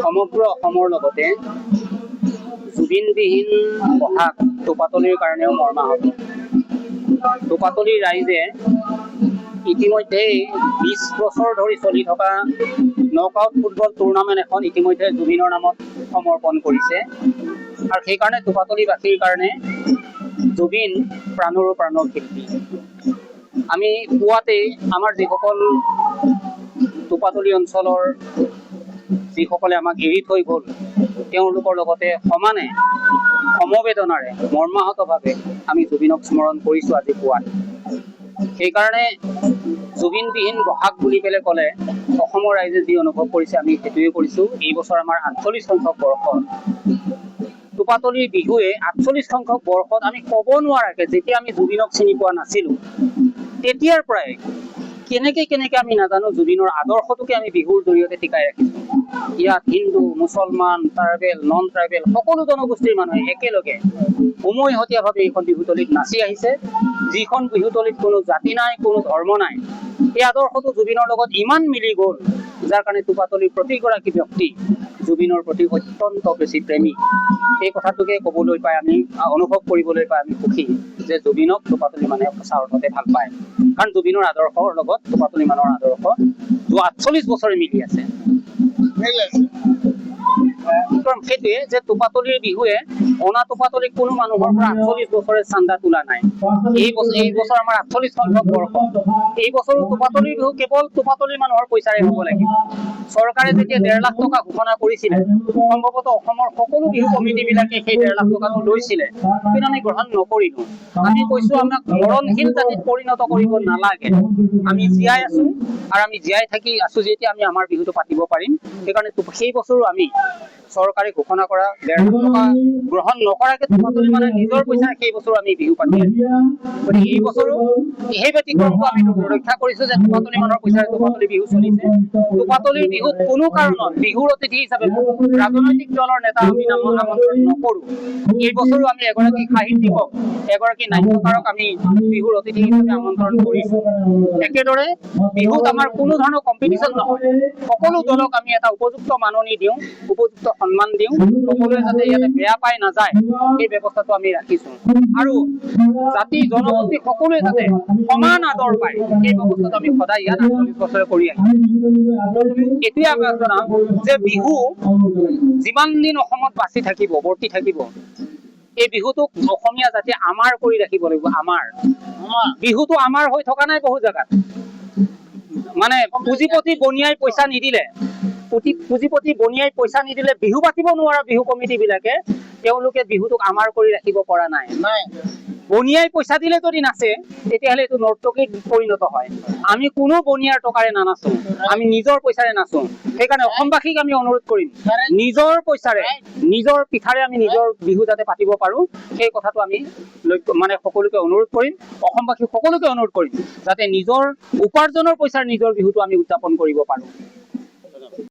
সমগ্ৰ অসমৰ লগতে জুবিনবিহীন বহাগ টোপাতলিৰ কাৰণেও মৰ্মাহত। টোপাতলি ৰাইজে ইতিমধ্যেই 20 বছৰ ধৰি চলি থকা নকআউট ফুটবল টুৰ্ণামেণ্ট এখন ইতিমধ্যে জুবিনৰ নামত সমৰ্পণ কৰিছে। আৰু সেইকাৰণে টোপাতলিবাসীৰ কাৰণে জুবিন প্ৰাণৰো প্ৰাণৰ শিল্পী। আমি পুৱাতেই আমাৰ যিসকল টোপাতলি অঞ্চলৰ যিসকলে আমাক এৰি থৈ গ'ল তেওঁলোকৰ লগতে সমানে সমবেদনাৰে মৰ্মাহতভাৱে আমি জুবিনক স্মৰণ কৰিছোঁ আজি পুৱাত। সেইকাৰণে জুবিনবিহীন বহাগ বুলি পেলাই ক'লে অসমৰ ৰাইজে যি অনুভৱ কৰিছে আমি সেইটোৱে কৰিছোঁ। এই বছৰ আমাৰ 48 সংখ্যক বৰ্ষত টোপাতলিৰ বিহুৱে 48 সংখ্যক বৰ্ষত আমি ক'ব নোৱাৰাকৈ যেতিয়া আমি জুবিনক চিনি পোৱা নাছিলোঁ তেতিয়াৰ পৰাই কেনেকে আমি নাজানো জুবিনৰ আদৰ্শটোকে আমি বিহুৰ জৰিয়তে টিকাই ৰাখিছোঁ। ইয়াত হিন্দু, মুছলমান, ট্ৰাইবেল, নন ট্ৰাইবেল সকলো জনগোষ্ঠীৰ মানুহে একেলগে উমৈহতীয়াভাৱে এইখন বিহুতলিত নাচি আহিছে। যিখন বিহুতলিত কোনো জাতি নাই, কোনো ধৰ্ম নাই। এই আদৰ্শটো জুবিনৰ লগত ইমান মিলি গ'ল যাৰ কাৰণে টোপাতলিৰ প্ৰতিগৰাকী ব্যক্তি জুবিনৰ প্ৰতি অত্যন্ত বেছি প্ৰেমী। এই কথাটোকে ক'বলৈ পাই আমি অনুভৱ কৰিবলৈ পাই আমি সুখী যে জুবিনক টোপাতলি মানুহে সঁচা অৰ্থতে ভাল পায়। কাৰণ জুবিনৰ আদৰ্শৰ লগত টোপাতলি মানুহৰ আদৰ্শ যোৱা 48 বছৰে মিলি আছে। সেইটোৱে যে টোপাতলিৰ বিহুৱে অনা টোপাতলিক কোনো মানুহৰ পৰা 48 বছৰে চান্দা তোলা নাই। এই বছৰ আমাৰ 48 সংখ্যক বৰ্ষ। এই বছৰো টোপাতলিৰ বিহু কেৱল টোপাতলিৰ মানুহৰ পইচাৰে হ'ব লাগিব। চৰকাৰে যেতিয়া 1.5 লাখ টকা ঘোষণা কৰিছিলে সম্ভৱতঃ অসমৰ সকলো বিহু কমিটিবিলাকে সেই 1.5 লাখ টকাটো লৈছিলে, কিন্তু আমি গ্ৰহণ নকৰিলোঁ। আমি কৈছোঁ আমাক মৰণশীল জাতিত পৰিণত কৰিব নালাগে। আমি জীয়াই আছোঁ আৰু আমি জীয়াই থাকি আছোঁ যেতিয়া আমি আমাৰ বিহুটো পাতিব পাৰিম। সেইকাৰণে সেই বছৰো আমি চৰকাৰে ঘোষণা কৰা 1.5 লাখ টকা গ্ৰহণ নকৰাকৈ টোপাতলি মানে নিজৰ পইচাৰে সেই বছৰো আমি বিহু পাতি আছোঁ। গতিকে এই বছৰো সেই ব্যতিক্ৰমটো আমি ৰক্ষা কৰিছোঁ যে টোপাতলি মানুহৰ পইচাৰে টোপাতলি বিহু চলিছে। টোপাতলিৰ বিহুত কোনো কাৰণত বিহুৰ অতিথি হিচাপে ৰাজনৈতিক দলৰ নেতা আমি আমন্ত্ৰণ নকৰোঁ। এই বছৰো আমি এগৰাকী সাহিত্যিকক, এগৰাকী নাট্যকাৰক আমি বিহুৰ অতিথি হিচাপে আমন্ত্ৰণ কৰিছোঁ। একেদৰে বিহুত আমাৰ কোনো ধৰণৰ কম্পিটিশ্যন নহয়। সকলো দলক আমি এটা উপযুক্ত মাননি দিওঁ, উপযুক্ত সন্মান দিওঁ। সকলোৱে যাতে ইয়াতে বেয়া পাই নাযায় সেই ব্যৱস্থাটো আমি ৰাখিছোঁ। আৰু জাতি জনগোষ্ঠী সকলোৱে যাতে সমান আদৰ পায় সেই ব্যৱস্থাটো আমি সদায় ইয়াত 48 বছৰে কৰি আহিছোঁ। এতিয়া আমি জনাম যে বিহু যিমান দিন অসমত বাচি থাকিব, বৰ্তি থাকিব, এই বিহুটোক অসমীয়া জাতি আমাৰ কৰি ৰাখিব লাগিব। আমাৰ বিহুটো আমাৰ হৈ থকা নাই বহু জেগাত। মানে পুঁজিপতি বনিয়াই পইচা নিদিলে বিহু পাতিব নোৱাৰা বিহু কমিটিবিলাকে তেওঁলোকে বিহুটোক আমাৰ কৰি ৰাখিব পৰা নাই। বনিয়াই পইচা দিলে যদি নাচে তেতিয়াহ'লে এইটো নৰ্তকীত পৰিণত হয়। আমি কোনো বনিয়াৰ টকাৰে নানাচোঁ, আমি নিজৰ পইচাৰে নাচোঁ। সেইকাৰণে অসমবাসীক আমি অনুৰোধ কৰিম নিজৰ পইচাৰে নিজৰ পিঠাৰে আমি নিজৰ বিহু যাতে পাতিব পাৰোঁ সেই কথাটো আমি মানে সকলোকে অনুৰোধ কৰিম। অসমবাসী সকলোকে অনুৰোধ কৰিম যাতে নিজৰ উপাৰ্জনৰ পইচাৰ নিজৰ বিহুটো আমি উদযাপন কৰিব পাৰোঁ।